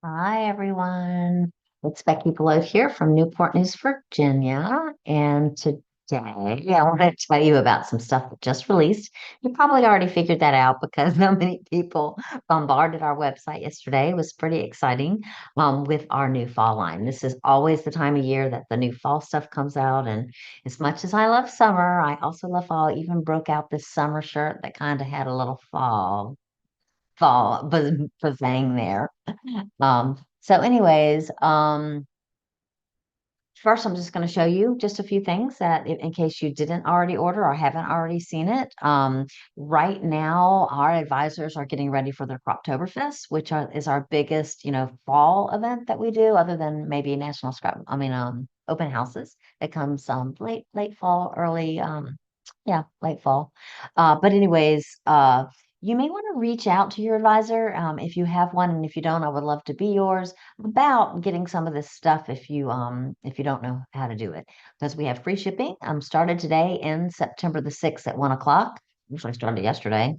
Hi, everyone. It's Beckie Belote here from Newport News, Virginia. And today I want to tell you about some stuff that just released. You probably already figured that out because so many people bombarded our website yesterday. It was pretty exciting with our new fall line. This is always the time of year that the new fall stuff comes out. And as much as I love summer, I also love fall. I even broke out this summer shirt that kind of had a little fall bazang there. So anyways, first I'm just going to show you just a few things that in case you didn't already order or haven't already seen it. Right now our advisors are getting ready for their Croptoberfest, which is our biggest, fall event that we do other than maybe National open houses that comes late fall, early late fall. But anyways, you may want to reach out to your advisor if you have one, and if you don't, I would love to be yours about getting some of this stuff if you don't know how to do it, because we have free shipping. Started today in September the 6th at 1 o'clock. Usually started yesterday.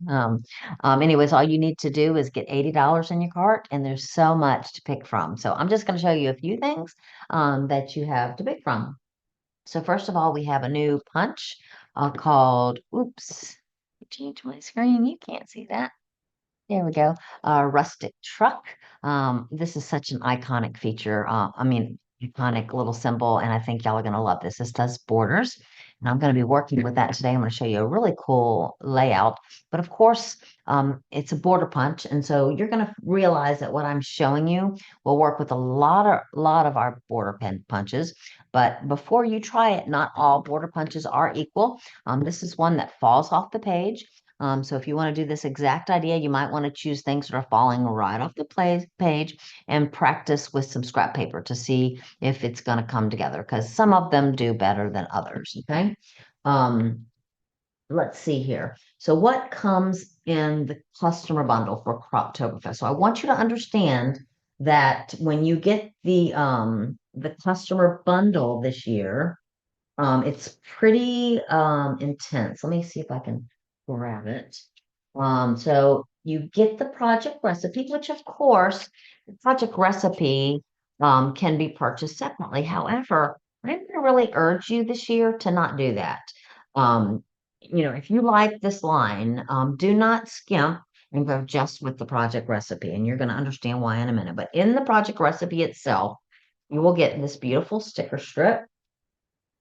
Anyways, all you need to do is get $80 in your cart, and there's so much to pick from. So I'm just going to show you a few things that you have to pick from. So first of all, we have a new punch called, oops, change my screen. You can't see that. There we go. Rustic Truck. This is such an iconic feature. Iconic little symbol, and I think y'all are going to love this. This does borders, and I'm going to be working with that today. I'm going to show you a really cool layout. But of course, it's a border punch, and so you're going to realize that what I'm showing you will work with a lot of our border pen punches. But before you try it, not all border punches are equal. This is one that falls off the page. So if you want to do this exact idea, you might want to choose things that are falling right off the page and practice with some scrap paper to see if it's going to come together, because some of them do better than others. Okay. Um, let's see here. So what comes in the customer bundle for Croptoberfest? So I want you to understand that when you get the customer bundle this year, it's pretty intense. Let me see if I can grab it. So you get the project recipe, which of course, the project recipe can be purchased separately. However, I'm going to really urge you this year to not do that. If you like this line, do not skimp and go just with the project recipe. And you're going to understand why in a minute. But in the project recipe itself, you will get this beautiful sticker strip.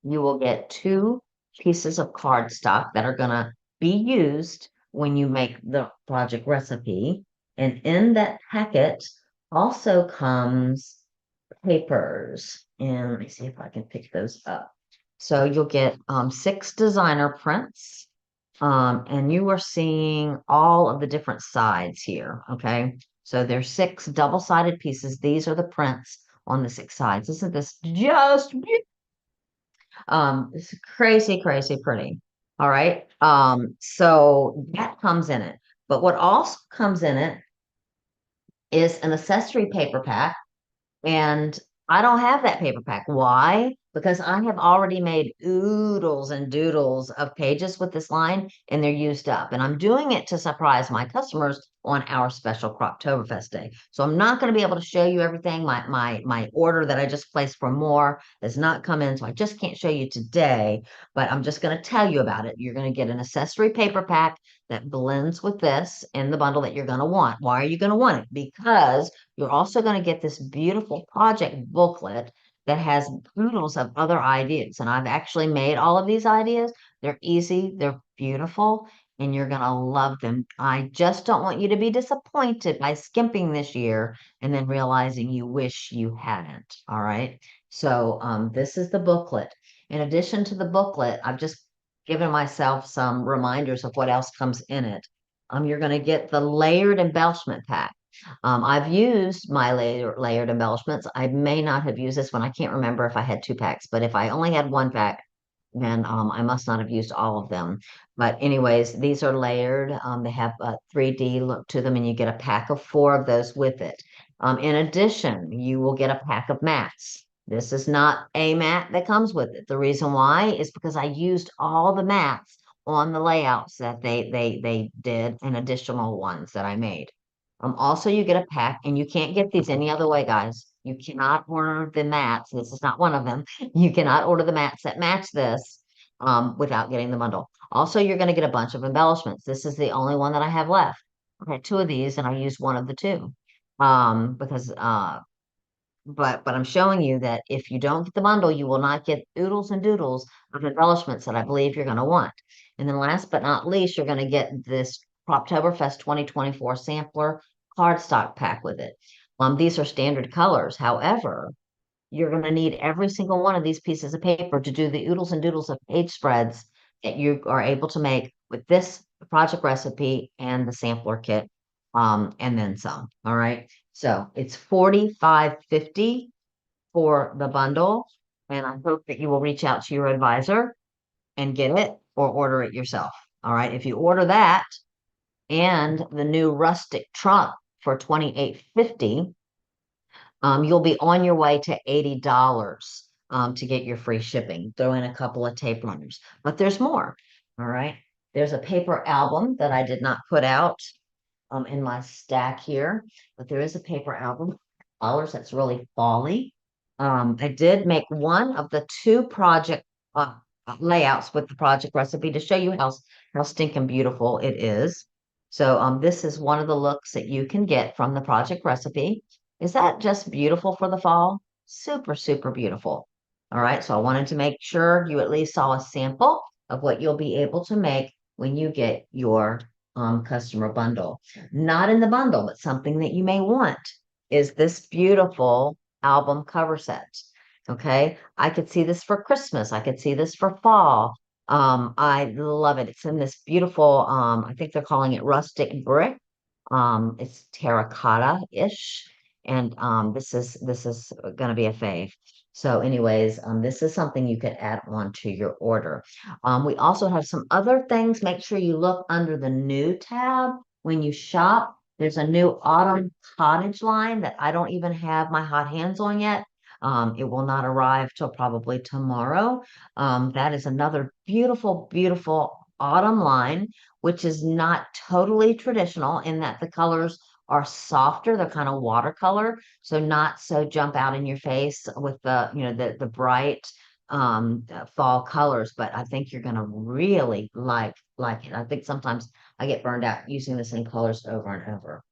You will get two pieces of cardstock that are going to be used when you make the project recipe. And in that packet also comes papers. And let me see if I can pick those up. So you'll get 6 designer prints. And you are seeing all of the different sides here. Okay. So there's 6 double-sided pieces. These are the prints on the 6 sides. Isn't this just it's crazy, crazy pretty. All right. So that comes in it. But what also comes in it is an accessory paper pack, and I don't have that paper pack. Why? Because I have already made oodles and doodles of pages with this line, and they're used up. And I'm doing it to surprise my customers on our special Croptoberfest day. So I'm not going to be able to show you everything. My order that I just placed for more has not come in, so I just can't show you today. But I'm just going to tell you about it. You're going to get an accessory paper pack that blends with this in the bundle that you're going to want. Why are you going to want it? Because you're also going to get this beautiful project booklet that has oodles of other ideas. And I've actually made all of these ideas. They're easy, they're beautiful, and you're going to love them. I just don't want you to be disappointed by skimping this year and then realizing you wish you hadn't. All right. So this is the booklet. In addition to the booklet, I've just given myself some reminders of what else comes in it. You're going to get the layered embellishment pack. I've used my layered embellishments. I may not have used this one. I can't remember if I had 2 packs, but if I only had 1 pack, then I must not have used all of them. But anyways, these are layered. They have a 3D look to them, and you get a pack of 4 of those with it. In addition, you will get a pack of mats. This is not a mat that comes with it. The reason why is because I used all the mats on the layouts that they did and additional ones that I made. Also, you get a pack, and you can't get these any other way, guys. You cannot order the mats. This is not one of them. You cannot order the mats that match this without getting the bundle. Also, you're going to get a bunch of embellishments. This is the only one that I have left. I had two of these, and I used one of the two because but I'm showing you that if you don't get the bundle, you will not get oodles and doodles of embellishments that I believe you're going to want. And then last but not least, you're going to get this Croptoberfest 2024 sampler cardstock pack with it. These are standard colors. However, you're going to need every single one of these pieces of paper to do the oodles and doodles of page spreads that you are able to make with this project recipe and the sampler kit, and then some. All right. So it's $45.50 for the bundle, and I hope that you will reach out to your advisor and get it or order it yourself. All right. If you order that and the new Rustic Truck for $28.50, you'll be on your way to $80 to get your free shipping. Throw in a couple of tape runners, but there's more. All right. There's a paper album that I did not put out in my stack here, but there is a paper album colors that's really folly. I did make one of the two project uh, layouts with the project recipe to show you how stinking beautiful it is. So this is one of the looks that you can get from the project recipe. Is that just beautiful for the fall? Super, super beautiful. All right, so I wanted to make sure you at least saw a sample of what you'll be able to make when you get your customer bundle. Not in the bundle, but something that you may want is this beautiful album cover set. Okay, I could see this for Christmas. I could see this for fall. I love it. It's in this beautiful, I think they're calling it rustic brick. It's terracotta-ish, and this is gonna be a fave. So, anyways, this is something you could add on to your order. We also have some other things. Make sure you look under the new tab when you shop. There's a new autumn cottage line that I don't even have my hot hands on yet. It will not arrive till probably tomorrow. That is another beautiful, beautiful autumn line, which is not totally traditional in that the colors are softer. They're kind of watercolor, so not so jump out in your face with the bright fall colors. But I think you're gonna really like it. I think sometimes I get burned out using the same colors over and over.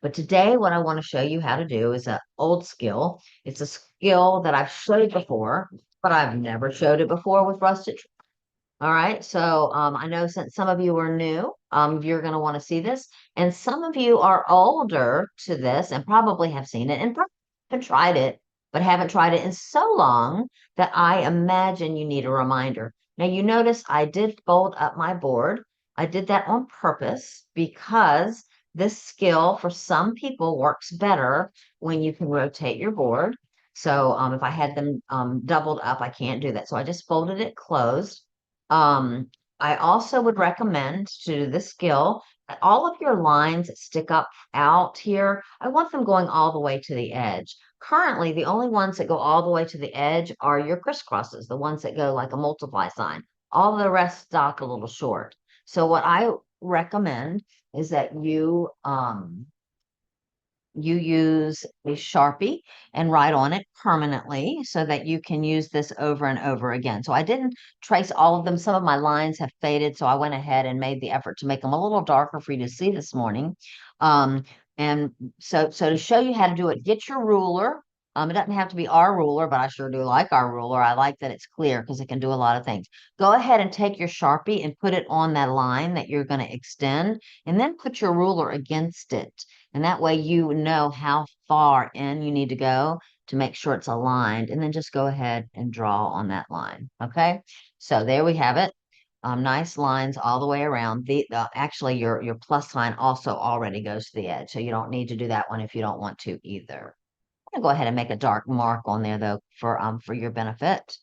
But today, what I want to show you how to do is an old skill. It's a skill that I've showed before, but I've never showed it before with Rustic. All right, so I know since some of you are new, you're going to want to see this, and some of you are older to this and probably have seen it and probably have tried it, but haven't tried it in so long that I imagine you need a reminder. Now, you notice I did fold up my board. I did that on purpose because this skill for some people works better when you can rotate your board. So if I had them doubled up, I can't do that. So I just folded it closed. um, I also would recommend to do this skill that all of your lines that stick up out here, I want them going all the way to the edge. Currently, the only ones that go all the way to the edge are your crisscrosses, the ones that go like a multiply sign. All the rest stock a little short. So what I recommend is that you use a Sharpie and write on it permanently so that you can use this over and over again. So I didn't trace all of them. Some of my lines have faded, so I went ahead and made the effort to make them a little darker for you to see this morning. Um, and so to show you how to do it, get your ruler. It doesn't have to be our ruler, but I sure do like our ruler. I like that it's clear because it can do a lot of things. Go ahead and take your Sharpie and put it on that line that you're going to extend, and then put your ruler against it. And that way you know how far in you need to go to make sure it's aligned. And then just go ahead and draw on that line. Okay. So there we have it. Nice lines all the way around. Actually your plus sign also already goes to the edge. So you don't need to do that one if you don't want to either. I'm gonna go ahead and make a dark mark on there though for your benefit.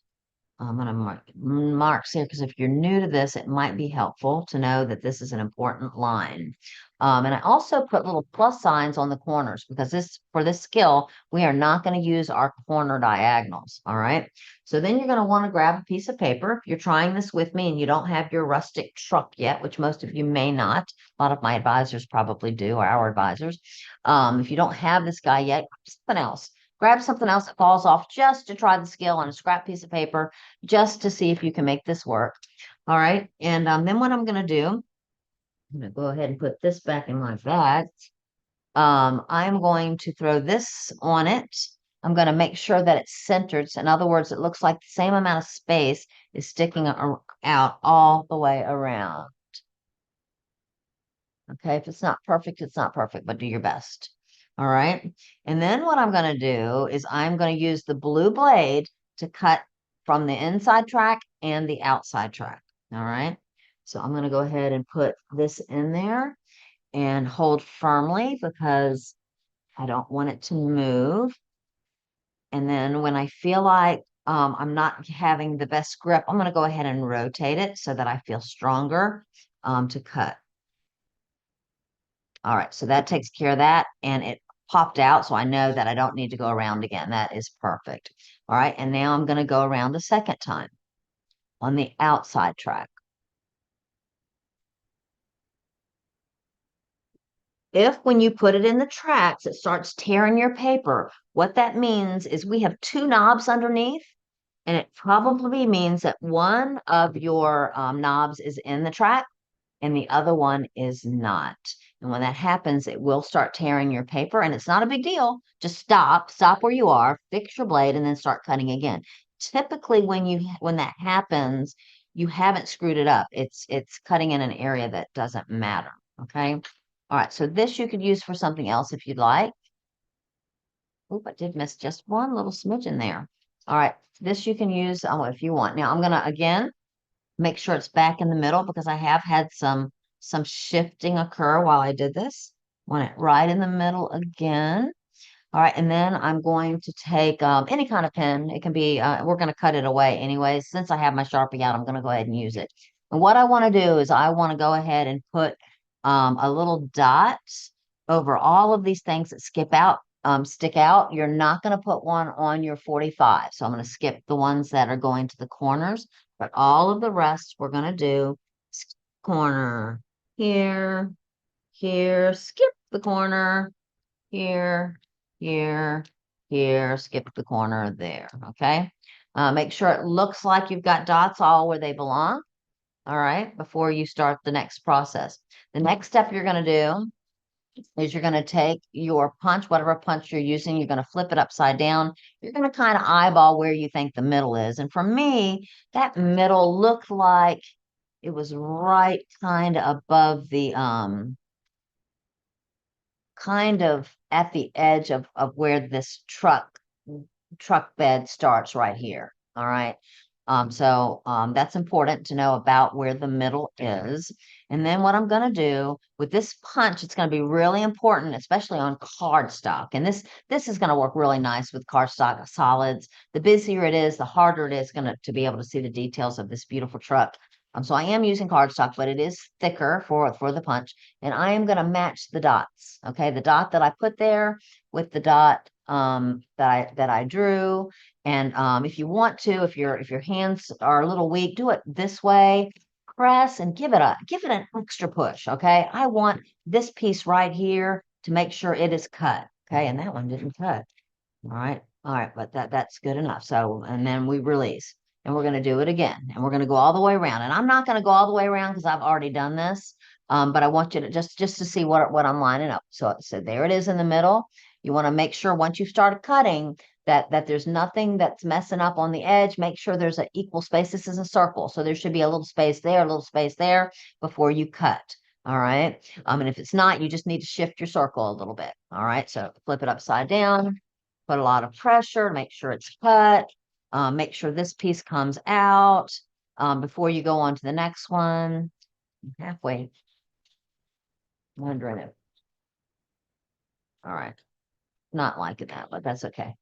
I'm going to mark marks here because if you're new to this, it might be helpful to know that this is an important line. And I also put little plus signs on the corners because for this skill, we are not going to use our corner diagonals. All right. So then you're going to want to grab a piece of paper. If you're trying this with me and you don't have your Rustic Truck yet, which most of you may not, a lot of my advisors probably do, or our advisors. If you don't have this guy yet, something else. Grab something else that falls off just to try the skill on a scrap piece of paper just to see if you can make this work. All right. And then what I'm going to do, I'm going to go ahead and put this back in my bag. I'm going to throw this on it. I'm going to make sure that it's centered. So in other words, it looks like the same amount of space is sticking out all the way around. Okay. If it's not perfect, it's not perfect, but do your best. All right. And then what I'm going to do is I'm going to use the blue blade to cut from the inside track and the outside track. All right. So I'm going to go ahead and put this in there and hold firmly because I don't want it to move. And then when I feel like I'm not having the best grip, I'm going to go ahead and rotate it so that I feel stronger to cut. All right, so that takes care of that, and it popped out, so I know that I don't need to go around again. That is perfect. All right, and now I'm going to go around the second time on the outside track. If when you put it in the tracks, it starts tearing your paper, what that means is we have two knobs underneath, and it probably means that one of your knobs is in the track and the other one is not. And when that happens, it will start tearing your paper, and it's not a big deal. Just stop where you are, fix your blade, and then start cutting again. Typically, when that happens, you haven't screwed it up. It's cutting in an area that doesn't matter. Okay. All right. So this you could use for something else if you'd like. Oop, I did miss just one little smidge in there. All right. This you can use if you want. Now I'm gonna again make sure it's back in the middle because I have had some shifting occur while I did this. Want it right in the middle again. All right, and then I'm going to take any kind of pen. It can be, we're going to cut it away anyway. Since I have my Sharpie out, I'm going to go ahead and use it. And what I want to do is I want to go ahead and put a little dot over all of these things that stick out. You're not going to put one on your 45. So I'm going to skip the ones that are going to the corners, but all of the rest we're going to do corner here, here, skip the corner, here, here, here, skip the corner there, okay? Make sure it looks like you've got dots all where they belong, all right, before you start the next process. The next step you're going to do is you're going to take your punch, whatever punch you're using, you're going to flip it upside down. You're going to kind of eyeball where you think the middle is. And for me, that middle looked like it was right kind of above the kind of at the edge of where this truck bed starts right here. All right. So that's important to know about where the middle is. And then what I'm going to do with this punch, it's going to be really important, especially on cardstock. And this is going to work really nice with cardstock solids. The busier it is, the harder it is to be able to see the details of this beautiful truck. So I am using cardstock, but it is thicker for the punch. And I am going to match the dots. Okay, the dot that I put there with the dot that I drew. And if you want to, if your hands are a little weak, do it this way. Press and give it an extra push. Okay, I want this piece right here to make sure it is cut. Okay, and that one didn't cut. All right, but that's good enough. So, and then we release, and we're going to do it again, and we're going to go all the way around. And I'm not going to go all the way around because I've already done this. But I want you to just to see what I'm lining up. So there it is in the middle. You want to make sure once you start cutting that there's nothing that's messing up on the edge. Make sure there's an equal space. This is a circle, so there should be a little space there, a little space there before you cut. All right. And if it's not, you just need to shift your circle a little bit. All right. So flip it upside down, put a lot of pressure to make sure it's cut. Make sure this piece comes out before you go on to the next one. Halfway. Wondering it. All right. Not liking that, but that's okay.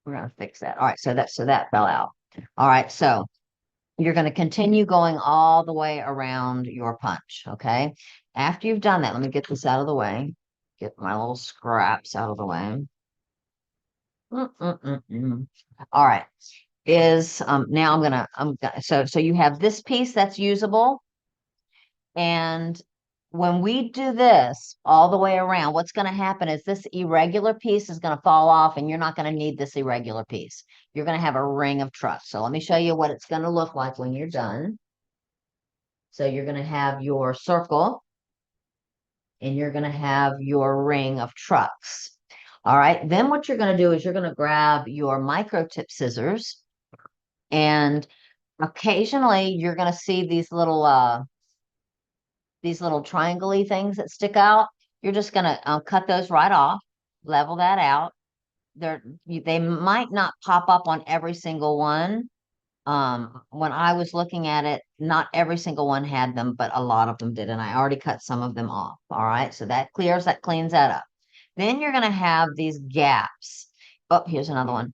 We're gonna fix that. All right, so that fell out. All right, so you're going to continue going all the way around your punch, okay? After you've done that, let me get this out of the way. Get my little scraps out of the way. All right. Now so you have this piece that's usable, and when we do this all the way around, what's going to happen is this irregular piece is going to fall off, and you're not going to need this irregular piece. You're going to have a ring of trucks. So let me show you what it's going to look like when you're done. So you're going to have your circle, and you're going to have your ring of trucks. All right. Then what you're going to do is you're going to grab your micro tip scissors, and occasionally you're going to see these little triangle-y things that stick out. You're just going to cut those right off, level that out. They might not pop up on every single one. When I was looking at it, not every single one had them, but a lot of them did, and I already cut some of them off. All right, so that cleans that up. Then you're going to have these gaps. Oh, here's another one.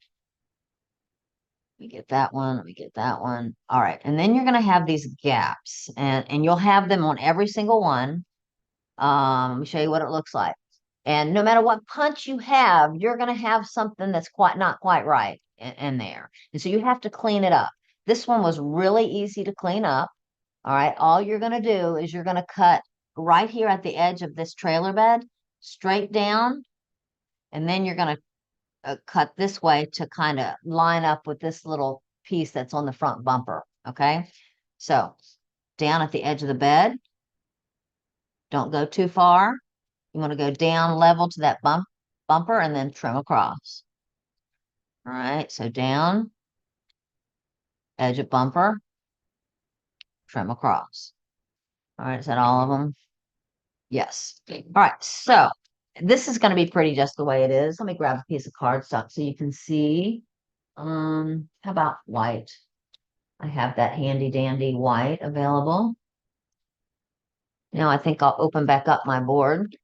Let me get that one. Let me get that one. All right, and then you're going to have these gaps, and you'll have them on every single one. Let me show you what it looks like. And no matter what punch you have, you're going to have something that's not quite right in there. And so you have to clean it up. This one was really easy to clean up. All right. All you're going to do is you're going to cut right here at the edge of this trailer bed, straight down. And then you're going to cut this way to kind of line up with this little piece that's on the front bumper. Okay. So down at the edge of the bed, don't go too far. You want to go down level to that bumper and then trim across. All right, so down, edge of bumper, trim across. All right, is that all of them? Yes. All right, so this is going to be pretty just the way it is. Let me grab a piece of cardstock so you can see. How about white? I have that handy dandy white available. Now I think I'll open back up my board.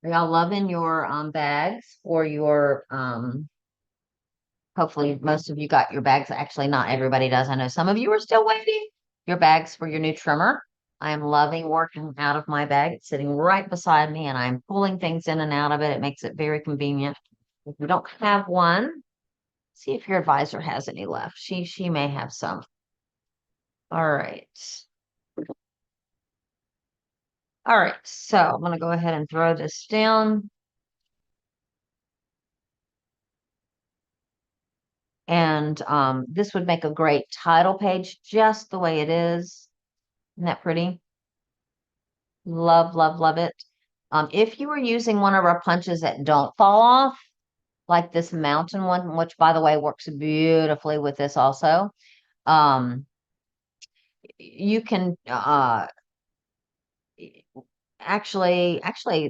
Are y'all loving your bags or your hopefully most of you got your bags. Actually, not everybody does. I know some of you are still waiting. Your bags for your new trimmer. I am loving working out of my bag. It's sitting right beside me and I'm pulling things in and out of it. It makes it very convenient. If you don't have one, see if your advisor has any left. She may have some. All right. All right. So I'm going to go ahead and throw this down. And this would make a great title page just the way it is. Isn't that pretty? Love, love, love it. If you were using one of our punches that don't fall off, like this mountain one, which by the way works beautifully with this also, um, you can actually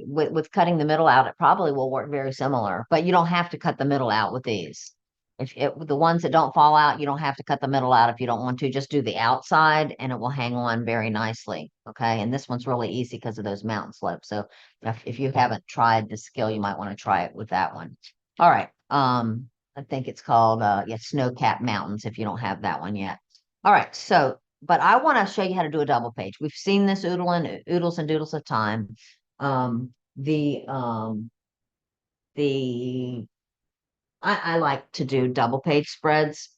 with cutting the middle out, it probably will work very similar, but you don't have to cut the middle out with these. The ones that don't fall out, you don't have to cut the middle out if you don't want to. Just do the outside and it will hang on very nicely. Okay. And this one's really easy because of those mountain slopes. So if you haven't tried the skill, you might want to try it with that one. All right. I think it's called snow-capped mountains if you don't have that one yet. All right. So but I want to show you how to do a double page. We've seen this oodles and doodles of time. Um, the um, the I like to do double page spreads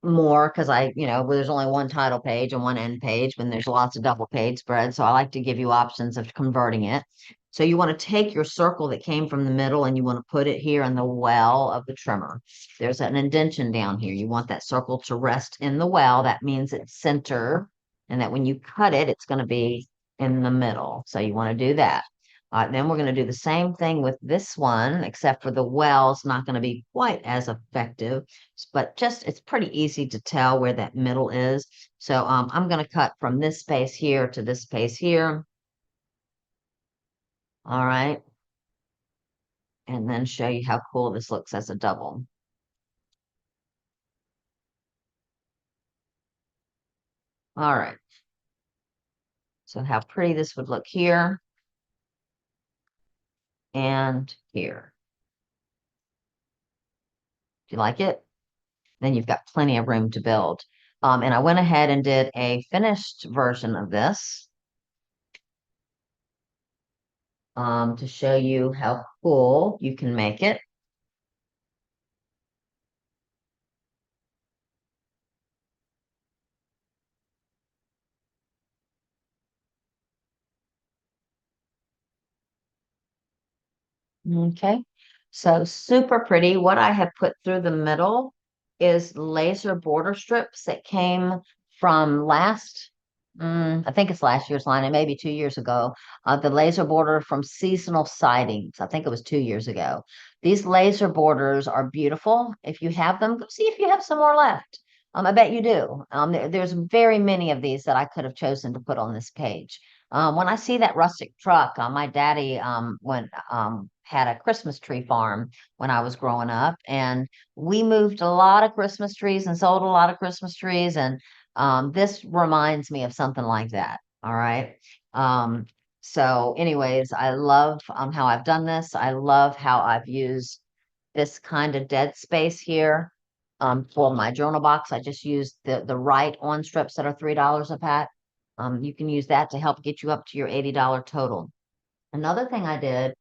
more because there's only one title page and one end page when there's lots of double page spreads. So I like to give you options of converting it. So you want to take your circle that came from the middle and you want to put it here in the well of the trimmer. There's an indentation down here. You want that circle to rest in the well. That means it's center and that when you cut it, it's going to be in the middle. So you want to do that. Then we're going to do the same thing with this one, except for the well's not going to be quite as effective, but it's pretty easy to tell where that middle is. So I'm going to cut from this space here to this space here. All right. And then show you how cool this looks as a double. All right. So how pretty this would look here and here. Do you like it? Then you've got plenty of room to build. And I went ahead and did a finished version of this to show you how cool you can make it. Okay. So super pretty. What I have put through the middle is laser border strips that came from I think it's last year's line, and maybe 2 years ago. The laser border from seasonal sightings. I think it was 2 years ago. These laser borders are beautiful. If you have them, go see if you have some more left. I bet you do. There's very many of these that I could have chosen to put on this page. When I see that rustic truck, my daddy had a Christmas tree farm when I was growing up, and we moved a lot of Christmas trees and sold a lot of Christmas trees, and this reminds me of something like that. All right. Um, so, anyways, I love how I've done this. I love how I've used this kind of dead space here for my journal box. I just used the right on strips that are $3 a pack. You can use that to help get you up to your $80 total. Another thing I did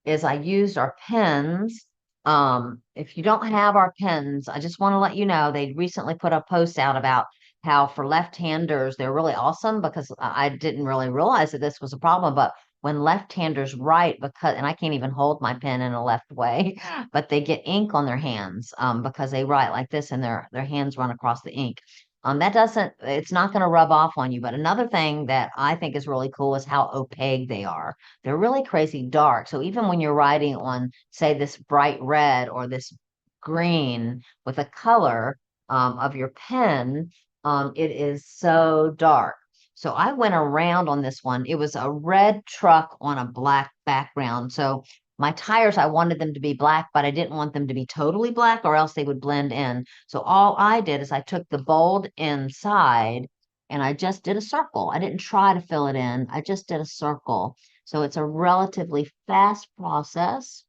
is I used our pens. If you don't have our pens, I just want to let you know they recently put a post out about how for left-handers they're really awesome because I didn't really realize that this was a problem, but when left-handers write because and I can't even hold my pen in a left way, but they get ink on their hands because they write like this and their hands run across the ink. That doesn't, it's not going to rub off on you. But another thing that I think is really cool is how opaque they are. They're really crazy dark. So even when you're writing on, say, this bright red or this green with a color of your pen, it is so dark. So I went around on this one. It was a red truck on a black background. So my tires, I wanted them to be black, but I didn't want them to be totally black or else they would blend in. So all I did is I took the bold inside and I just did a circle. I didn't try to fill it in. I just did a circle. So it's a relatively fast process.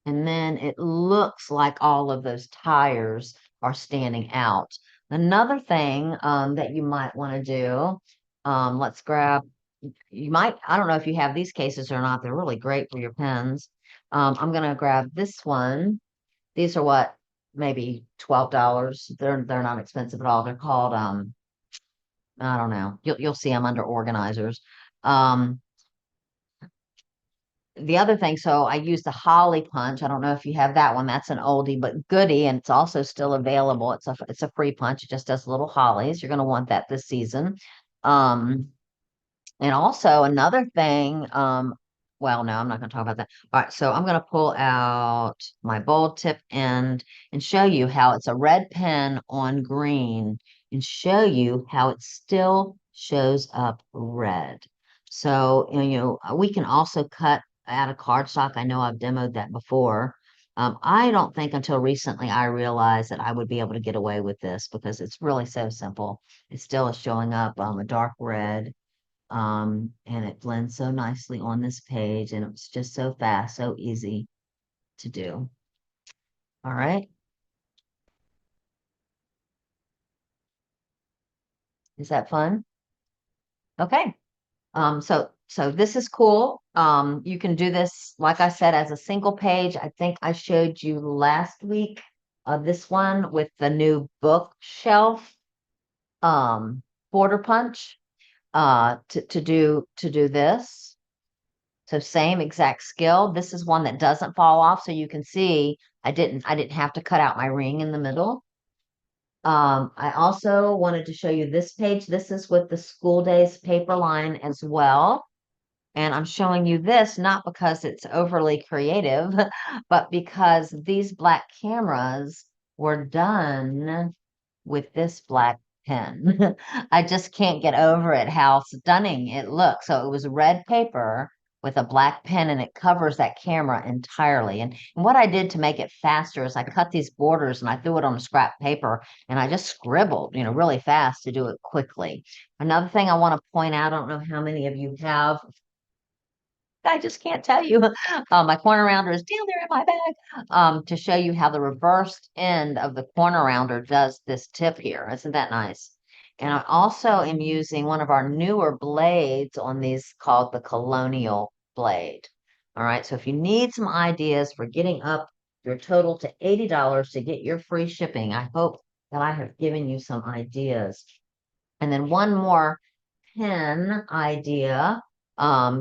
And then it looks like all of those tires are standing out. Another thing that you might want to do, let's grab, I don't know if you have these cases or not. They're really great for your pens. I'm going to grab this one. These are what, maybe $12. They're not expensive at all. They're called, I don't know. You'll see them under organizers. Um, the other thing, so I used the Holly punch. I don't know if you have that one. That's an oldie but goodie, and it's also still available. It's a free punch. It just does little hollies. You're going to want that this season. Um, and also another thing, well, no, I'm not going to talk about that. All right, so I'm going to pull out my bold tip and show you how it's a red pen on green and show you how it still shows up red. So, we can also cut out of cardstock. I know I've demoed that before. I don't think until recently I realized that I would be able to get away with this because it's really so simple. It still is showing up a dark red and it blends so nicely on this page and it's just so fast, so easy to do. All right. Is that fun? Okay. So this is cool. You can do this, like I said, as a single page. I think I showed you last week this one with the new bookshelf border punch to do this. So same exact skill. This is one that doesn't fall off. So you can see I didn't have to cut out my ring in the middle. I also wanted to show you this page. This is with the school days paper line as well. And I'm showing you this not because it's overly creative, but because these black cameras were done with this black pen. I just can't get over it, how stunning it looks. So it was red paper with a black pen and it covers that camera entirely. And what I did to make it faster is I cut these borders and I threw it on a scrap paper and I just scribbled, really fast to do it quickly. Another thing I want to point out, I don't know how many of you have I just can't tell you. My corner rounder is down there in my bag, to show you how the reversed end of the corner rounder does this tip here. Isn't that nice? And I also am using one of our newer blades on these called the Colonial blade. All right, so if you need some ideas for getting up your total to $80 to get your free shipping, I hope that I have given you some ideas. And then one more pen idea.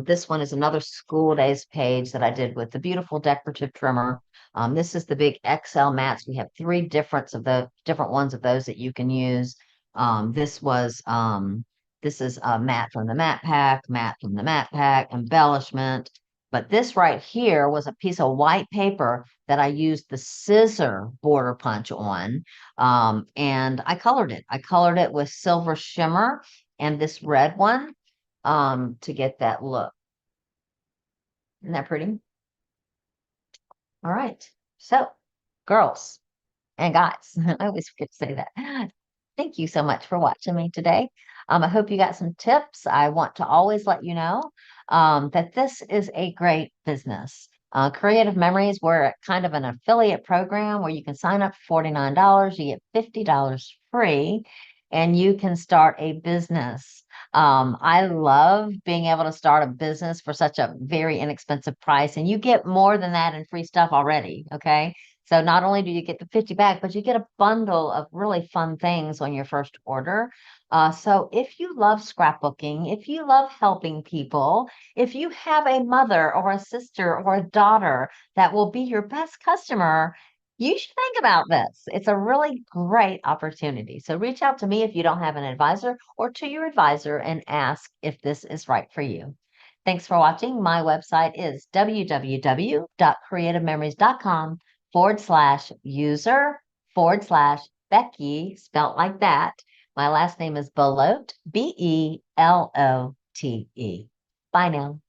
This one is another school days page that I did with the beautiful decorative trimmer. This is the big XL mats. We have three different ones of those that you can use. This is a mat from the mat from the mat pack, embellishment. But this right here was a piece of white paper that I used the scissor border punch on. And I colored it. I colored it with silver shimmer and this red one to get that look. Isn't that pretty? All right. So, girls and guys, I always forget to say that. Thank you so much for watching me today. I hope you got some tips. I want to always let you know that this is a great business. Creative Memories, we're kind of an affiliate program where you can sign up for $49, you get $50 free, and you can start a business. I love being able to start a business for such a very inexpensive price, and you get more than that in free stuff already. Okay. So not only do you get the 50 back, but you get a bundle of really fun things on your first order. So if you love scrapbooking, if you love helping people, if you have a mother or a sister or a daughter that will be your best customer, you should think about this. It's a really great opportunity. So reach out to me if you don't have an advisor or to your advisor and ask if this is right for you. Thanks for watching. My website is www.creativememories.com/user/Beckie, spelt like that. My last name is Belote, Belote. Bye now.